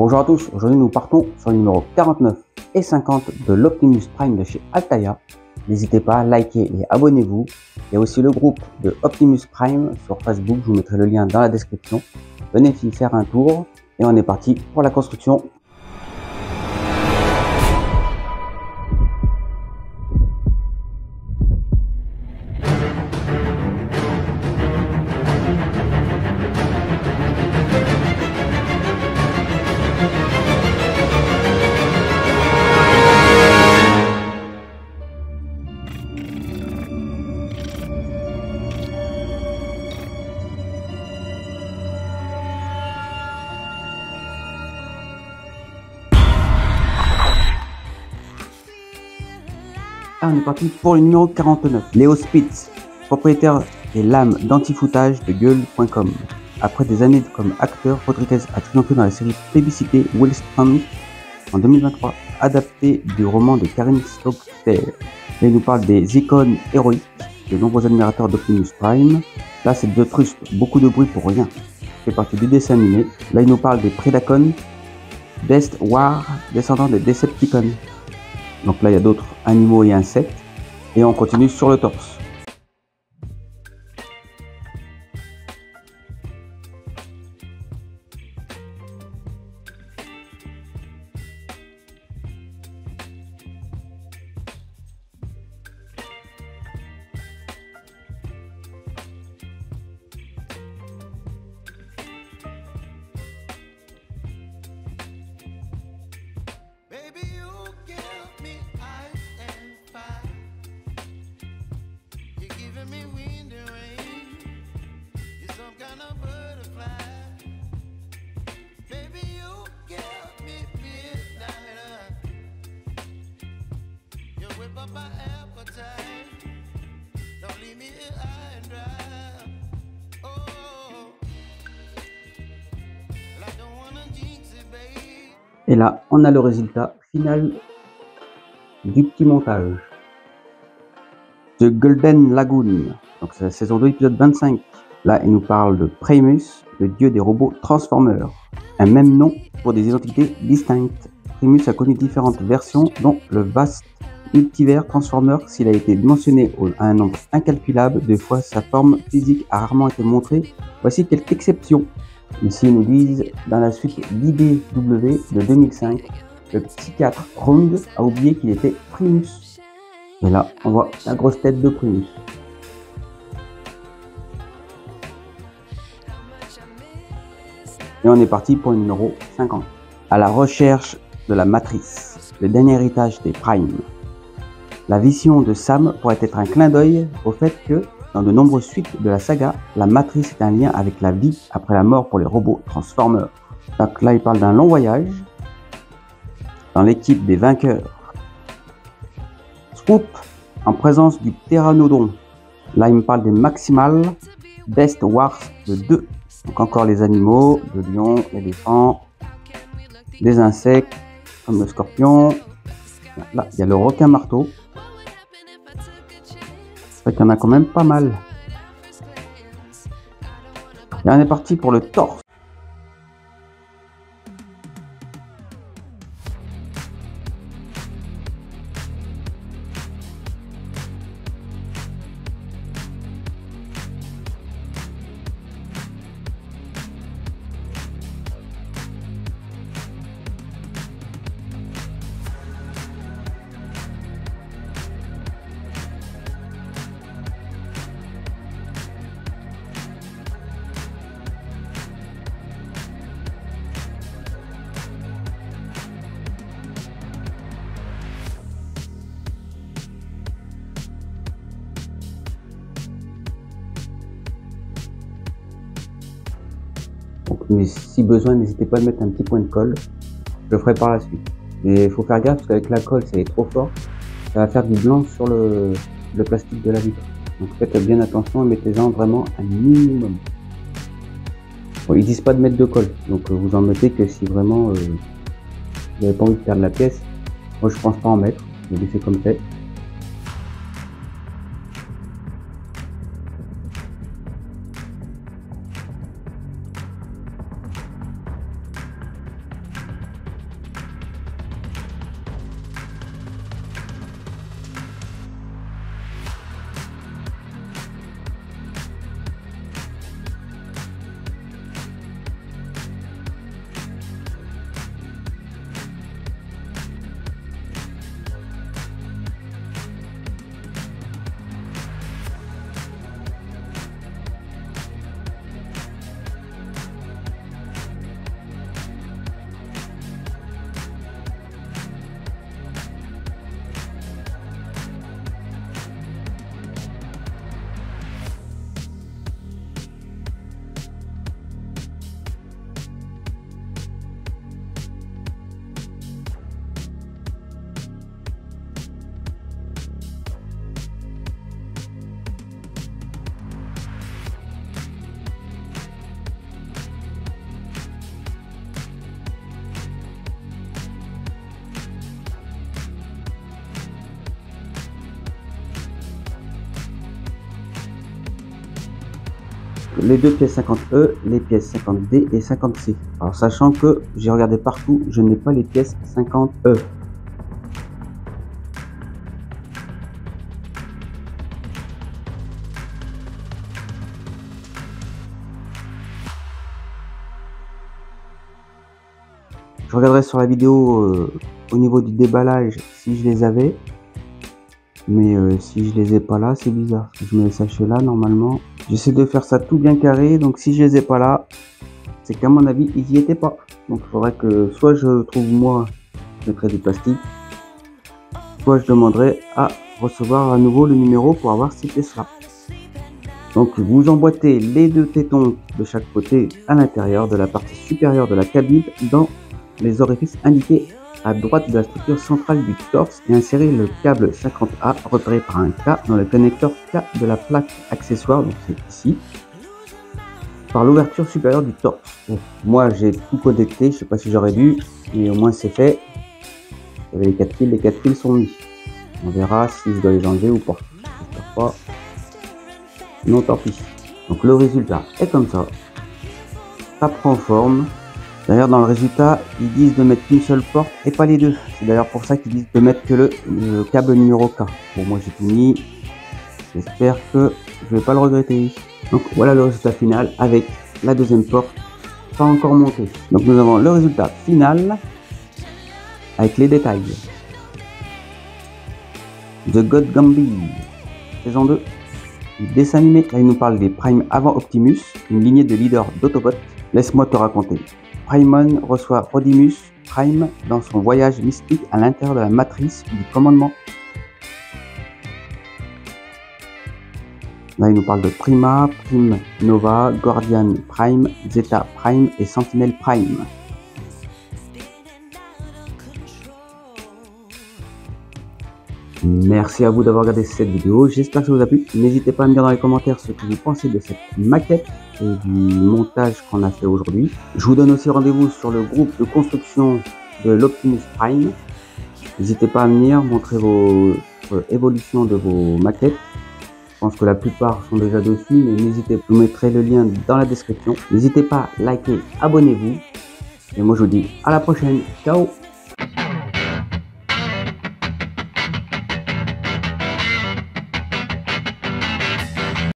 Bonjour à tous, aujourd'hui nous partons sur le numéro 49 et 50 de l'Optimus Prime de chez Altaïa. N'hésitez pas à liker et abonnez-vous. Il y a aussi le groupe de Optimus Prime sur Facebook, je vous mettrai le lien dans la description. Venez y faire un tour et on est parti pour la construction. On est parti pour le numéro 49. Léo Spitz, propriétaire des lames d'anti-foutage de gueule.com. Après des années comme acteur, Rodriguez a triomphé dans la série plébiscitée Will Strand en 2023, adaptée du roman de Karin Slaughter. Là, il nous parle des icônes héroïques de nombreux admirateurs d'Optimus Prime. Là, c'est de Trust, beaucoup de bruit pour rien. C'est parti du dessin animé. Là, il nous parle des Predacons, Best War, descendants des Decepticons. Donc là, il y a d'autres animaux et insectes. Et on continue sur le torse. Et là, on a le résultat final du petit montage. The Golden Lagoon, donc c'est la saison 2, épisode 25. Là, il nous parle de Primus, le dieu des robots Transformers. Un même nom pour des identités distinctes. Primus a connu différentes versions, dont le vaste multivers Transformers. S'il a été mentionné à un nombre incalculable de fois, sa forme physique a rarement été montrée. Voici quelques exceptions. Ici, ils nous disent, dans la suite d'IDW de 2005, le psychiatre Round a oublié qu'il était Primus. Et là, on voit la grosse tête de Primus. Et on est parti pour le numéro 50. À la recherche de la matrice, le dernier héritage des Primes. La vision de Sam pourrait être un clin d'œil au fait que, dans de nombreuses suites de la saga, la matrice est un lien avec la vie après la mort pour les robots Transformers. Donc là, il parle d'un long voyage dans l'équipe des vainqueurs. Swoop, en présence du Pteranodon. Là, il me parle des Maximals, Best Wars de 2. Donc encore les animaux, le lion, l'éléphant, des insectes, comme le scorpion. Là, il y a le requin marteau. C'est vrai qu'il y en a quand même pas mal. Et on est parti pour le torse. Mais si besoin, n'hésitez pas à mettre un petit point de colle. Je le ferai par la suite. Mais il faut faire gaffe parce qu'avec la colle, c'est trop fort. Ça va faire du blanc sur le plastique de la vitre. Donc faites bien attention et mettez-en vraiment un minimum. Bon, ils disent pas de mettre de colle. Donc vous en mettez que si vraiment vous n'avez pas envie de perdre la pièce. Moi je pense pas en mettre. Je l'ai fait comme c'est. les deux pièces 50E, les pièces 50D et 50C. Alors sachant que j'ai regardé partout, je n'ai pas les pièces 50E. Je regarderai sur la vidéo au niveau du déballage si je les avais. Mais si je les ai pas là, c'est bizarre. Je mets les sachets là normalement. J'essaie de faire ça tout bien carré. Donc si je les ai pas là, c'est qu'à mon avis, ils y étaient pas. Donc il faudrait que soit je trouve moi, je mettrai du plastique, soit je demanderai à recevoir à nouveau le numéro pour avoir ces pièces là. Donc vous emboîtez les deux tétons de chaque côté à l'intérieur de la partie supérieure de la cabine dans les orifices indiqués à droite de la structure centrale du torse et insérez le câble 50A repéré par un K dans le connecteur K de la plaque accessoire, donc c'est ici, par l'ouverture supérieure du torse. Donc, moi j'ai tout connecté, je sais pas si j'aurais dû, mais au moins c'est fait. Il y avait les 4 fils sont mis. On verra si je dois les enlever ou pas. J'espère pas. Non, tant pis. Donc le résultat est comme ça. Ça prend forme. D'ailleurs dans le résultat, ils disent de mettre qu'une seule porte et pas les deux. C'est d'ailleurs pour ça qu'ils disent de mettre que le câble numéro K. Bon, moi j'ai tout mis. J'espère que je vais pas le regretter. Donc voilà le résultat final avec la deuxième porte pas encore montée. Donc nous avons le résultat final avec les détails. The God Gambit, saison 2, dessin animé. Là il nous parle des Prime avant Optimus, une lignée de leaders d'Autobot. Laisse-moi te raconter. Paimon reçoit Rodimus Prime dans son voyage mystique à l'intérieur de la matrice du commandement. Là, il nous parle de Prima, Prime Nova, Guardian Prime, Zeta Prime et Sentinel Prime. Merci à vous d'avoir regardé cette vidéo, j'espère que ça vous a plu. N'hésitez pas à me dire dans les commentaires ce que vous pensez de cette maquette et du montage qu'on a fait aujourd'hui. Je vous donne aussi rendez-vous sur le groupe de construction de l'Optimus Prime. N'hésitez pas à venir montrer vos évolutions de vos maquettes. Je pense que la plupart sont déjà dessus, mais n'hésitez pas, je vous mettrai le lien dans la description. N'hésitez pas à liker, abonnez-vous. Et moi je vous dis à la prochaine, ciao!